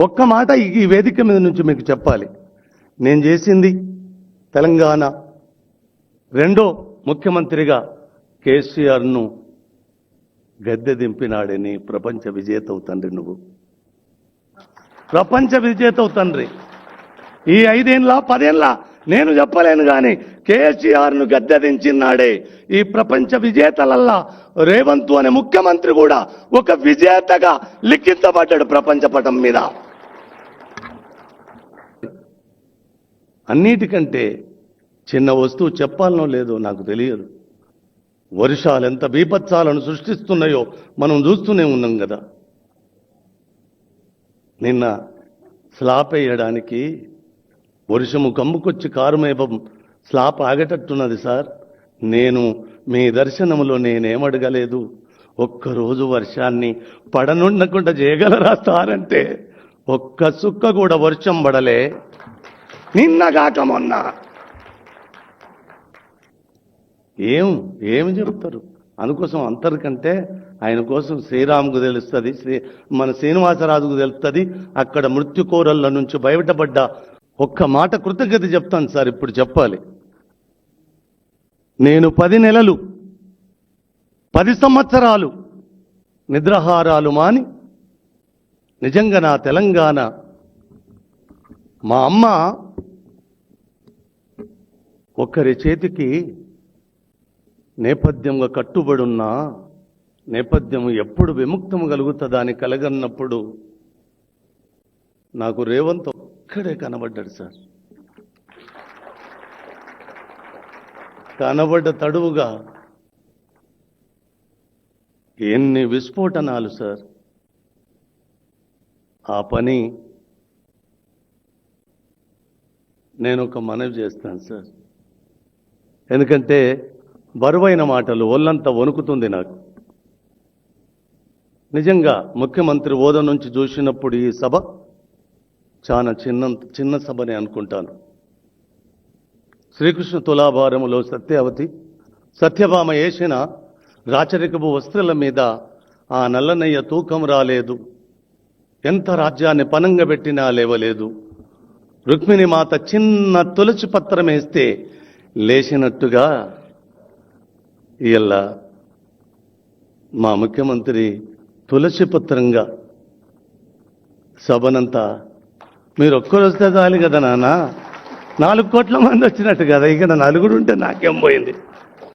ఒక్క మాట ఈ వేదిక మీద నుంచి మీకు చెప్పాలి. నేను చేసింది తెలంగాణ రెండో ముఖ్యమంత్రిగా కేసీఆర్ను గద్దె దింపినాడని ప్రపంచ విజేతవు తండ్రి. నువ్వు ప్రపంచ విజేతవు తండ్రి. ఈ 5 ఏళ్ళ 10 ఏళ్ళ నేను చెప్పలేను కానీ కేసీఆర్ను గద్దె దించినాడే ఈ ప్రపంచ విజేతలల్లా రేవంత్ అనే ముఖ్యమంత్రి కూడా ఒక విజేతగా లిఖించబడ్డాడు ప్రపంచ పటం మీద. అన్నిటికంటే చిన్న వస్తువు చెప్పాలనో లేదో నాకు తెలియదు. వర్షాలు ఎంత బీభత్సాలను సృష్టిస్తున్నాయో మనం చూస్తూనే ఉన్నాం కదా. నిన్న స్లాబ్ వేయడానికి వర్షము కమ్ముకొచ్చి కారుమేపం స్లాబ్ ఆగేటట్టున్నది సార్. నేను మీ దర్శనంలో నేనేమడగలేదు, ఒక్కరోజు వర్షాన్ని పడనుండకుండా చేయగలరా సార్ అంటే ఒక్క సుక్క కూడా వర్షం పడలే నిన్నగాక మొన్న. ఏమి చెప్తారు? అందుకోసం అంతరికంటే ఆయన కోసం శ్రీరాముకు తెలుస్తుంది, మన శ్రీనివాసరాజుకు తెలుస్తుంది. అక్కడ మృత్యుకోరళ్ళ నుంచి బయటపడ్డ ఒక్క మాట కృతజ్ఞత చెప్తాను సార్. ఇప్పుడు చెప్పాలి, నేను 10 నెలలు 10 సంవత్సరాలు నిద్రాహారాలు మాని నిజంగా నా తెలంగాణ మా అమ్మ ఒకరి చేతికి నేపథ్యంగా కట్టుబడున్న నేపథ్యం ఎప్పుడు విముక్తం కలుగుతుందా అని కలగన్నప్పుడు నాకు రేవంత్ ఒక్కడే కనబడ్డాడు సార్. కనబడ్డ తడువుగా ఎన్ని విస్ఫోటనాలు సార్. ఆ పని నేను ఒక మనవి చేస్తాను సార్. ఎందుకంటే బరువైన మాటలు ఒళ్ళంతా వణుకుతుంది నాకు. నిజంగా ముఖ్యమంత్రి హోదా నుంచి చూసినప్పుడు ఈ సభ చాలా చిన్న సభనే అనుకుంటాను. శ్రీకృష్ణ తులాభారములో సత్యభామ వేసిన రాచరికపు వస్త్రాల మీద ఆ నల్లనయ్య తూకం రాలేదు, ఎంత రాజ్యాన్ని పనంగా పెట్టినా లేవలేదు. రుక్మిణి మాత చిన్న తులసి పత్రం వేస్తే లేచినట్టుగా ఇలా మా ముఖ్యమంత్రి తులసి పత్రంగా సభనంతా మీరు ఒక్కరు వస్తే చాలు కదా నాన్న, 4 కోట్ల మంది వచ్చినట్టు కదా. ఇక 4 ఉంటే నాకేం పోయింది.